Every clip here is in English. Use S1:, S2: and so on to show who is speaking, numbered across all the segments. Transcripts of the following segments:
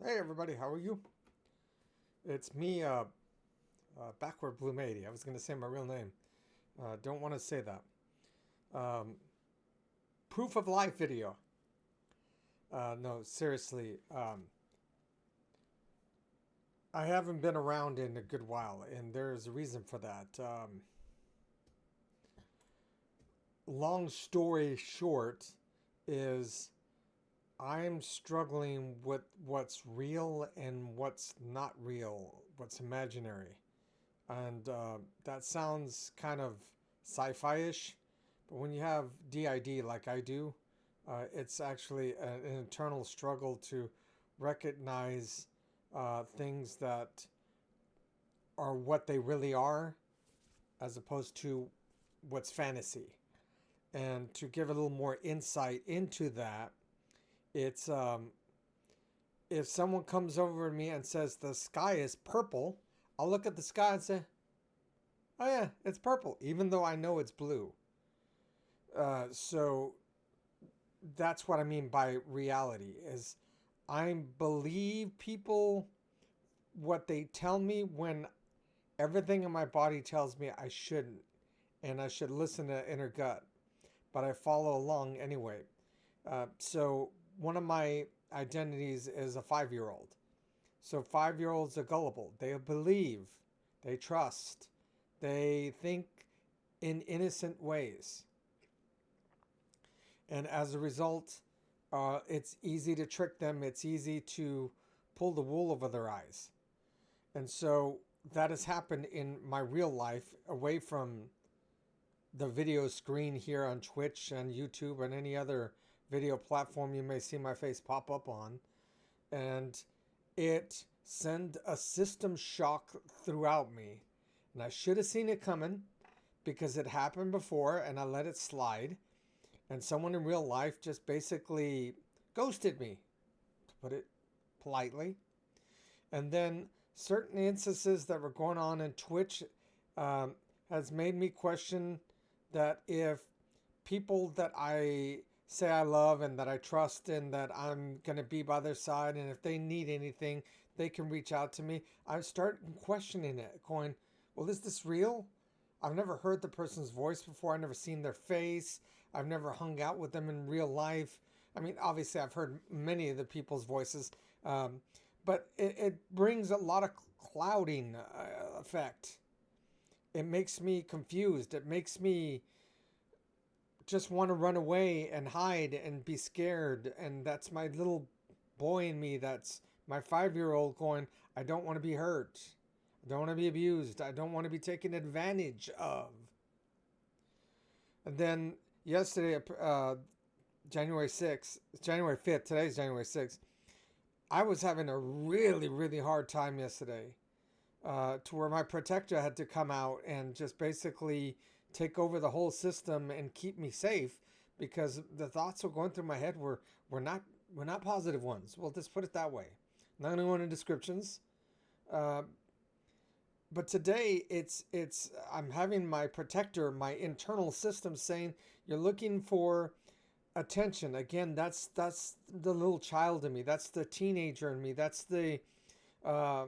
S1: Hey everybody, how are you? It's me, BackwardBloom80. I was going to say my real name. Don't want to say that. Um, Proof of life video. No, seriously. I haven't been around in a good while, and there's a reason for that. Long story short is I'm struggling with what's real and what's not real, what's imaginary. And that sounds kind of sci-fi-ish, but when you have DID like I do, it's actually an internal struggle to recognize things that are what they really are, as opposed to what's fantasy. And to give a little more insight into that, it's if someone comes over to me and says the sky is purple, I'll look at the sky and say, oh yeah, it's purple, even though I know it's blue. So that's what I mean by reality is I believe people what they tell me when everything in my body tells me I shouldn't and I should listen to inner gut, but I follow along anyway. So one of my identities is a 5-year old. So 5-year olds are gullible. They believe, they trust, they think in innocent ways. And as a result, it's easy to trick them. It's easy to pull the wool over their eyes. And so that has happened in my real life away from the video screen here on Twitch and YouTube and any other video platform you may see my face pop up on. And it sent a system shock throughout me. And I should have seen it coming because it happened before and I let it slide. And someone in real life just basically ghosted me, to put it politely. And then certain instances that were going on in Twitch has made me question that if people that I say I love and that I trust and that I'm going to be by their side, and if they need anything, they can reach out to me, I start questioning it, going, well, is this real? I've never heard the person's voice before. I've never seen their face. I've never hung out with them in real life. I mean, obviously, I've heard many of the people's voices, but it brings a lot of clouding effect. It makes me confused. It makes me just want to run away and hide and be scared. And that's my little boy in me. That's my 5-year old going, I don't want to be hurt. I don't want to be abused. I don't want to be taken advantage of. And then yesterday, January 6th, January 5th, today's January 6th, I was having a really, really hard time yesterday to where my protector had to come out and just basically take over the whole system and keep me safe because the thoughts that were going through my head were not positive ones. Well, just put it that way. I'm not going to go into descriptions. But today it's I'm having my protector, my internal system saying you're looking for attention. Again, that's the little child in me. That's the teenager in me. That's the uh,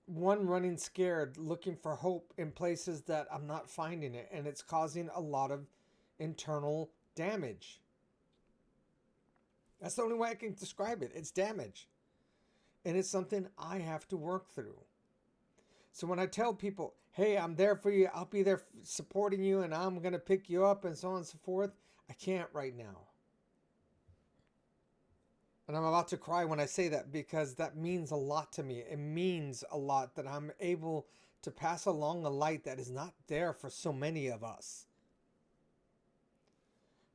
S1: one running scared, looking for hope in places that I'm not finding it, and it's causing a lot of internal damage. That's the only way I can describe it. It's damage, and it's something I have to work through. So when I tell people, hey, I'm there for you, I'll be there supporting you, and I'm going to pick you up, and so on and so forth, I can't right now. And I'm about to cry when I say that because that means a lot to me. It means a lot that I'm able to pass along a light that is not there for so many of us.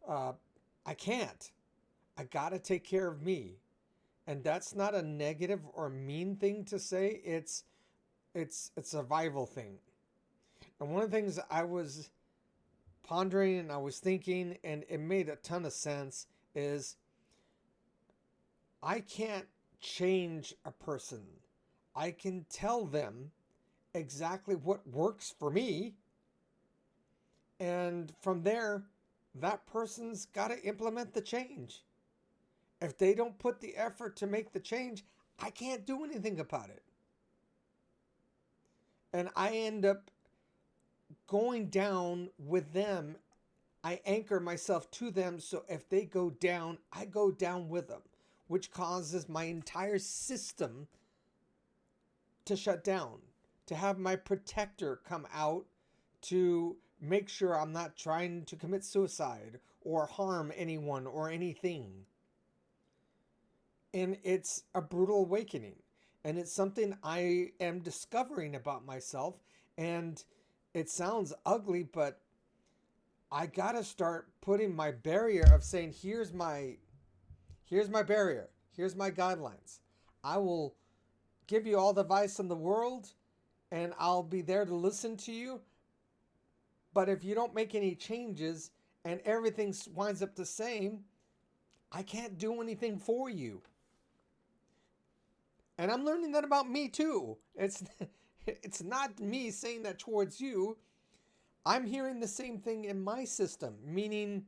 S1: I can't. I got to take care of me. And that's not a negative or mean thing to say. It's a survival thing. And one of the things I was pondering and I was thinking, and it made a ton of sense, is I can't change a person. I can tell them exactly what works for me. And from there, that person's got to implement the change. If they don't put the effort to make the change, I can't do anything about it. And I end up going down with them. I anchor myself to them, so if they go down, I go down with them, which causes my entire system to shut down, to have my protector come out to make sure I'm not trying to commit suicide or harm anyone or anything. And it's a brutal awakening. And it's something I am discovering about myself. And it sounds ugly, but I gotta start putting my barrier of saying, here's my barrier. Here's my guidelines. I will give you all the advice in the world and I'll be there to listen to you. But if you don't make any changes and everything winds up the same, I can't do anything for you. And I'm learning that about me too. It's not me saying that towards you. I'm hearing the same thing in my system, meaning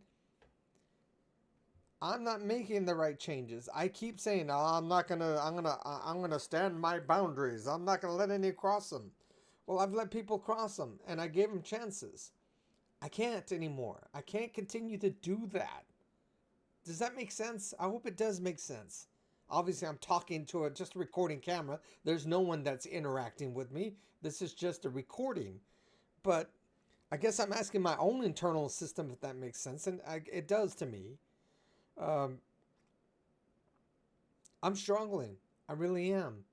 S1: I'm not making the right changes. I keep saying, oh, I'm gonna stand my boundaries. I'm not gonna let any cross them. Well, I've let people cross them and I gave them chances. I can't anymore. I can't continue to do that. Does that make sense? I hope it does make sense. Obviously, I'm talking to just a recording camera. There's no one that's interacting with me. This is just a recording. But I guess I'm asking my own internal system if that makes sense. And it does to me. I'm struggling. I really am.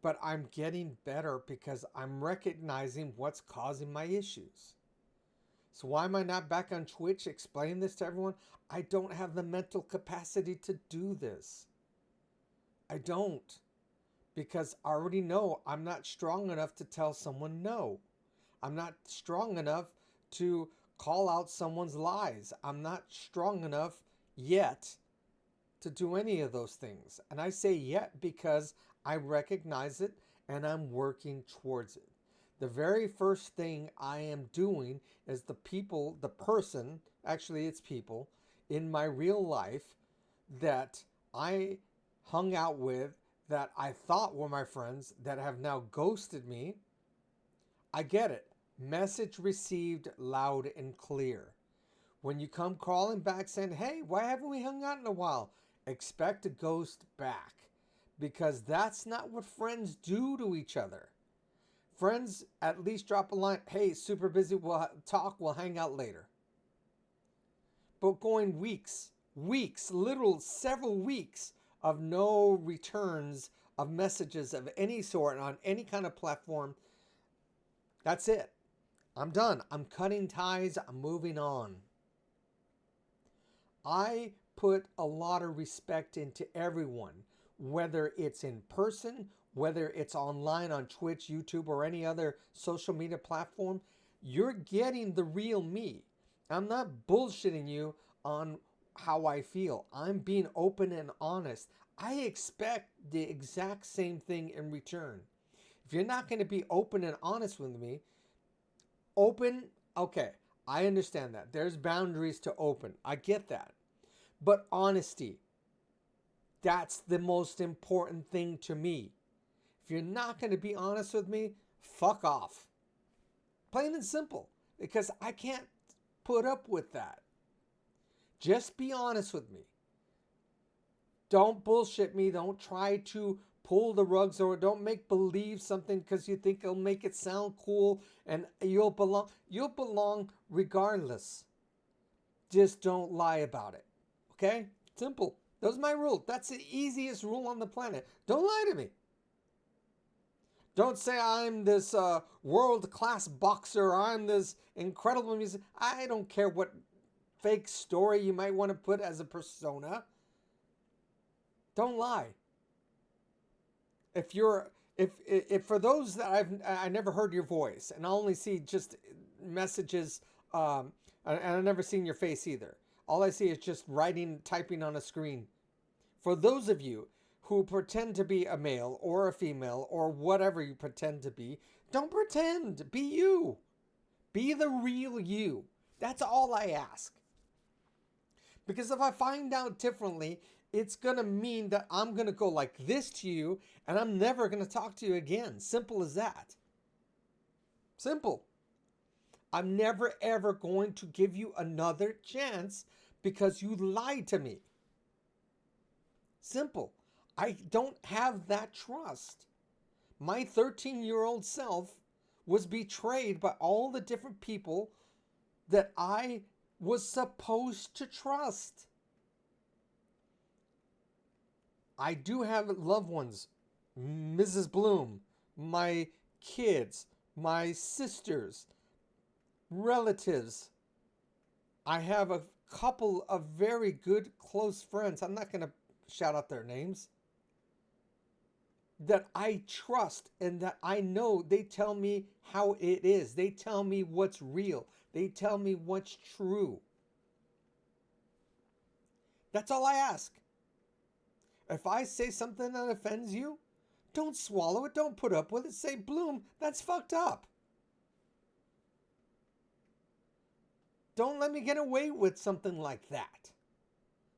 S1: But I'm getting better because I'm recognizing what's causing my issues. So why am I not back on Twitch explaining this to everyone? I don't have the mental capacity to do this. I don't. Because I already know I'm not strong enough to tell someone no. I'm not strong enough to call out someone's lies. I'm not strong enough yet to do any of those things. And I say yet because I recognize it and I'm working towards it. The very first thing I am doing is it's people in my real life that I hung out with, that I thought were my friends, that have now ghosted me. I get it. Message received loud and clear. When you come crawling back saying, hey, why haven't we hung out in a while? Expect a ghost back. Because that's not what friends do to each other. Friends at least drop a line, hey, super busy, we'll talk, we'll hang out later. But going weeks, literal several weeks of no returns of messages of any sort on any kind of platform, that's it. I'm done. I'm cutting ties. I'm moving on. I put a lot of respect into everyone, whether it's in person, whether it's online on Twitch, YouTube, or any other social media platform. You're getting the real me. I'm not bullshitting you on how I feel. I'm being open and honest. I expect the exact same thing in return. If you're not going to be open and honest with me, okay, I understand that. There's boundaries to open. I get that. But honesty, that's the most important thing to me. If you're not going to be honest with me, fuck off. Plain and simple. Because I can't put up with that. Just be honest with me. Don't bullshit me. Don't try to pull the rugs or don't make believe something because you think it'll make it sound cool and you'll belong. You'll belong regardless. Just don't lie about it. Okay? Simple. Those are my rules. That's the easiest rule on the planet. Don't lie to me. Don't say I'm this world-class boxer or I'm this incredible music. I don't care what fake story you might want to put as a persona. Don't lie. If for those that I never heard your voice and I only see just messages and I've never seen your face either. All I see is just typing on a screen. For those of you who pretend to be a male or a female or whatever you pretend to be, don't pretend. Be you. Be the real you. That's all I ask. Because if I find out differently, it's going to mean that I'm going to go like this to you and I'm never going to talk to you again. Simple as that. Simple. I'm never ever going to give you another chance because you lied to me. Simple. I don't have that trust. My 13-year-old self was betrayed by all the different people that I was supposed to trust. I do have loved ones, Mrs. Bloom, my kids, my sisters, relatives. I have a couple of very good close friends. I'm not going to shout out their names. That I trust and that I know they tell me how it is. They tell me what's real. They tell me what's true. That's all I ask. If I say something that offends you, don't swallow it. Don't put up with it. Say, Bloom, that's fucked up. Don't let me get away with something like that.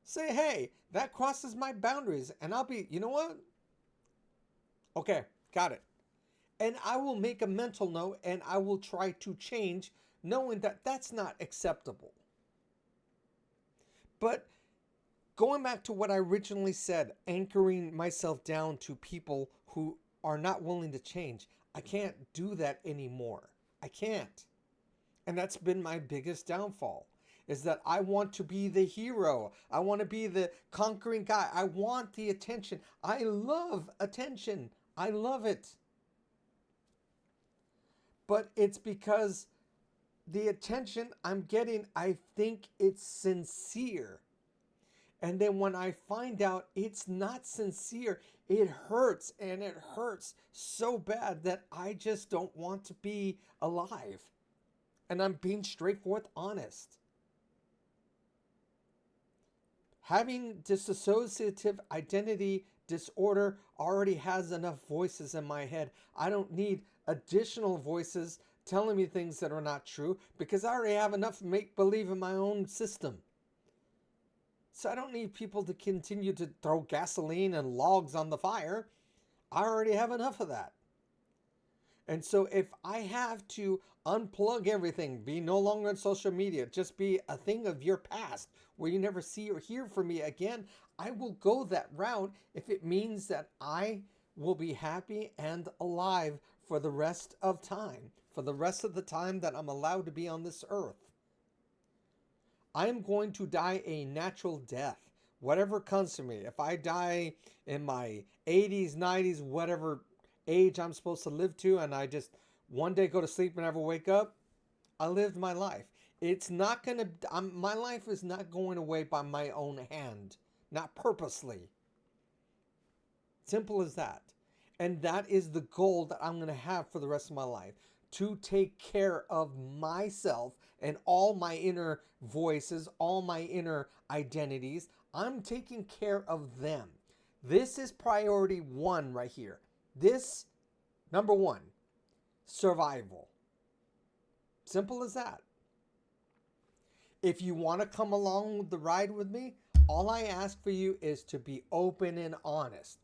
S1: Say, hey, that crosses my boundaries. And I'll be, you know what? Okay, got it. And I will make a mental note and I will try to change, knowing that that's not acceptable. But going back to what I originally said, anchoring myself down to people who are not willing to change, I can't do that anymore. I can't. And that's been my biggest downfall, is that I want to be the hero. I want to be the conquering guy. I want the attention. I love attention. I love it. But it's because the attention I'm getting, I think it's sincere. And then when I find out it's not sincere, it hurts, and it hurts so bad that I just don't want to be alive. And I'm being straightforward honest. Having dissociative identity disorder already has enough voices in my head. I don't need additional voices telling me things that are not true because I already have enough make-believe in my own system. So I don't need people to continue to throw gasoline and logs on the fire. I already have enough of that. And so if I have to unplug everything, be no longer on social media, just be a thing of your past where you never see or hear from me again, I will go that route if it means that I will be happy and alive for the rest of time, for the rest of the time that I'm allowed to be on this earth. I am going to die a natural death, whatever comes to me. If I die in my 80s, 90s, whatever age I'm supposed to live to, and I just one day go to sleep and never wake up, I lived my life. It's not going to, my life is not going away by my own hand, not purposely. Simple as that. And that is the goal that I'm going to have for the rest of my life, to take care of myself and all my inner voices, all my inner identities. I'm taking care of them. This is priority one right here. This, number one, survival. Simple as that. If you want to come along the ride with me, all I ask for you is to be open and honest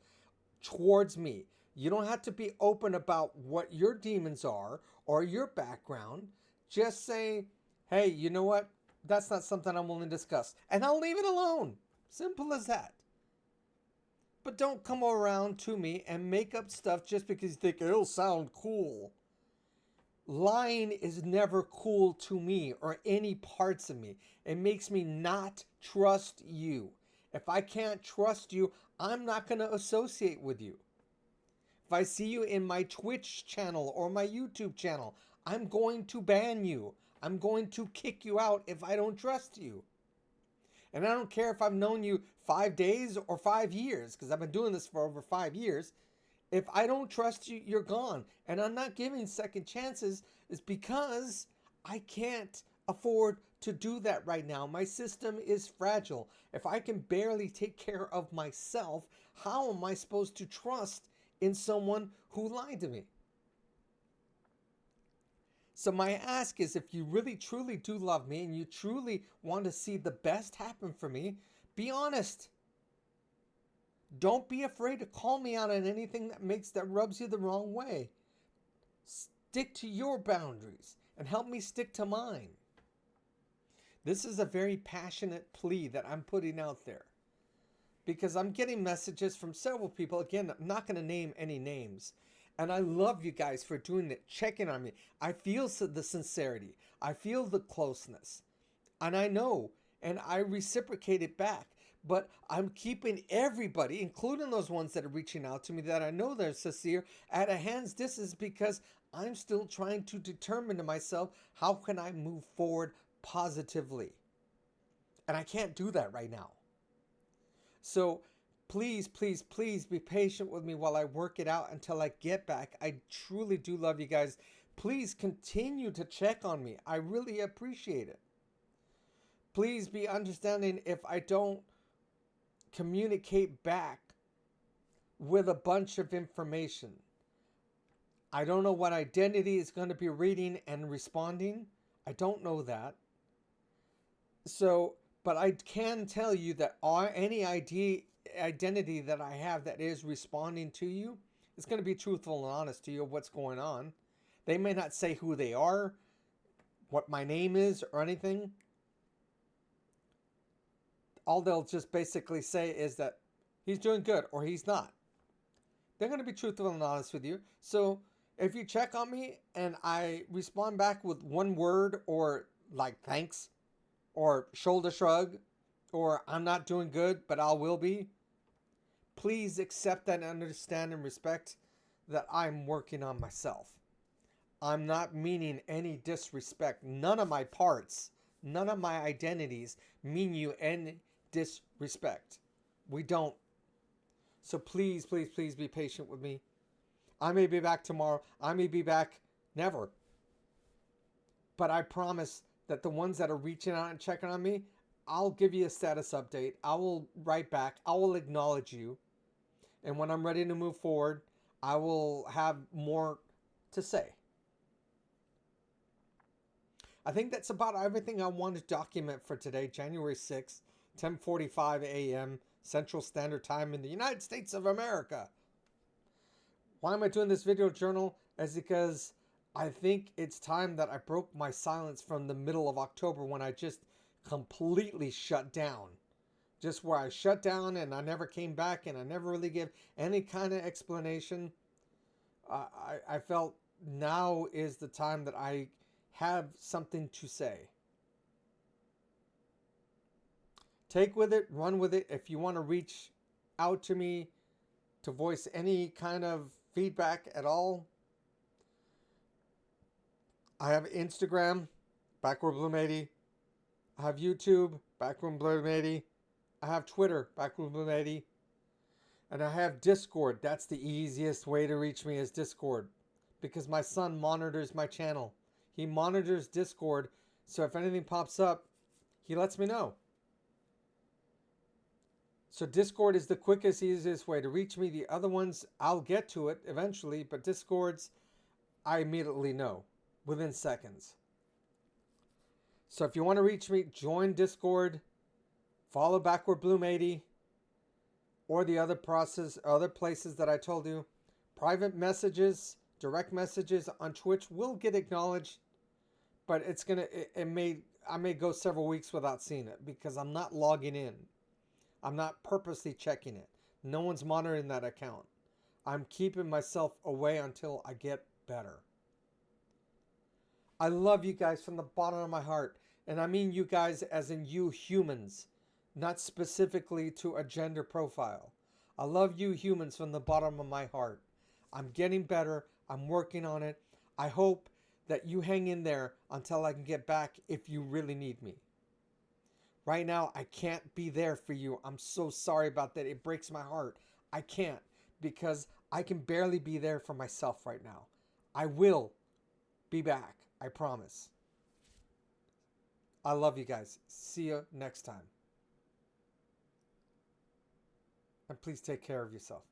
S1: towards me. You don't have to be open about what your demons are or your background. Just say, hey, you know what? That's not something I'm willing to discuss. And I'll leave it alone. Simple as that. But don't come around to me and make up stuff just because you think it'll sound cool. Lying is never cool to me or any parts of me. It makes me not trust you. If I can't trust you, I'm not going to associate with you. If I see you in my Twitch channel or my YouTube channel, I'm going to ban you. I'm going to kick you out if I don't trust you. And I don't care if I've known you 5 days or 5 years, because I've been doing this for over 5 years. If I don't trust you, you're gone. And I'm not giving second chances is because I can't afford to do that right now. My system is fragile. If I can barely take care of myself, how am I supposed to trust in someone who lied to me? So my ask is, if you really truly do love me and you truly want to see the best happen for me, be honest. Don't be afraid to call me out on anything that rubs you the wrong way. Stick to your boundaries and help me stick to mine. This is a very passionate plea that I'm putting out there, because I'm getting messages from several people. Again, I'm not going to name any names. And I love you guys for doing it, checking on me. I feel the sincerity. I feel the closeness. And I know, and I reciprocate it back. But I'm keeping everybody, including those ones that are reaching out to me that I know they're sincere, at a hand's distance, because I'm still trying to determine to myself, how can I move forward positively? And I can't do that right now. So please, please, please be patient with me while I work it out until I get back. I truly do love you guys. Please continue to check on me. I really appreciate it. Please be understanding if I don't communicate back with a bunch of information. I don't know what identity is going to be reading and responding. I don't know that. So, but I can tell you that any identity that I have that is responding to you is going to be truthful and honest to you of what's going on. They may not say who they are, what my name is, or anything. All they'll just basically say is that he's doing good or he's not. They're going to be truthful and honest with you. So if you check on me and I respond back with one word, or like thanks, or shoulder shrug, or I'm not doing good, but I will be, please accept that and understand and respect that I'm working on myself. I'm not meaning any disrespect. None of my parts, none of my identities mean you any disrespect. We don't. So please, please, please be patient with me. I may be back tomorrow. I may be back never. But I promise that the ones that are reaching out and checking on me, I'll give you a status update. I will write back. I will acknowledge you. And when I'm ready to move forward, I will have more to say. I think that's about everything I want to document for today, January 6th, 10:45 a.m. Central Standard Time in the United States of America. Why am I doing this video journal? Is because I think it's time that I broke my silence from the middle of October, when I just completely shut down. Just where I shut down and I never came back, and I never really gave any kind of explanation. I felt now is the time that I have something to say. Take with it, run with it. If you want to reach out to me to voice any kind of feedback at all, I have Instagram, BackwardBloom80. I have YouTube, BackwardBloom80. I have Twitter, BackwardBloom80. And I have Discord. That's the easiest way to reach me, is Discord, because my son monitors my channel. He monitors Discord, so if anything pops up, he lets me know. So Discord is the quickest, easiest way to reach me. The other ones, I'll get to it eventually, but Discords, I immediately know within seconds. So if you want to reach me, join Discord, follow BackwardBloom80, or the other places that I told you. Private messages, direct messages on Twitch will get acknowledged, but I may go several weeks without seeing it, because I'm not logging in. I'm not purposely checking it. No one's monitoring that account. I'm keeping myself away until I get better. I love you guys from the bottom of my heart. And I mean you guys as in you humans, not specifically to a gender profile. I love you humans from the bottom of my heart. I'm getting better. I'm working on it. I hope that you hang in there until I can get back if you really need me. Right now, I can't be there for you. I'm so sorry about that. It breaks my heart. I can't, because I can barely be there for myself right now. I will be back. I promise. I love you guys. See you next time. And please take care of yourself.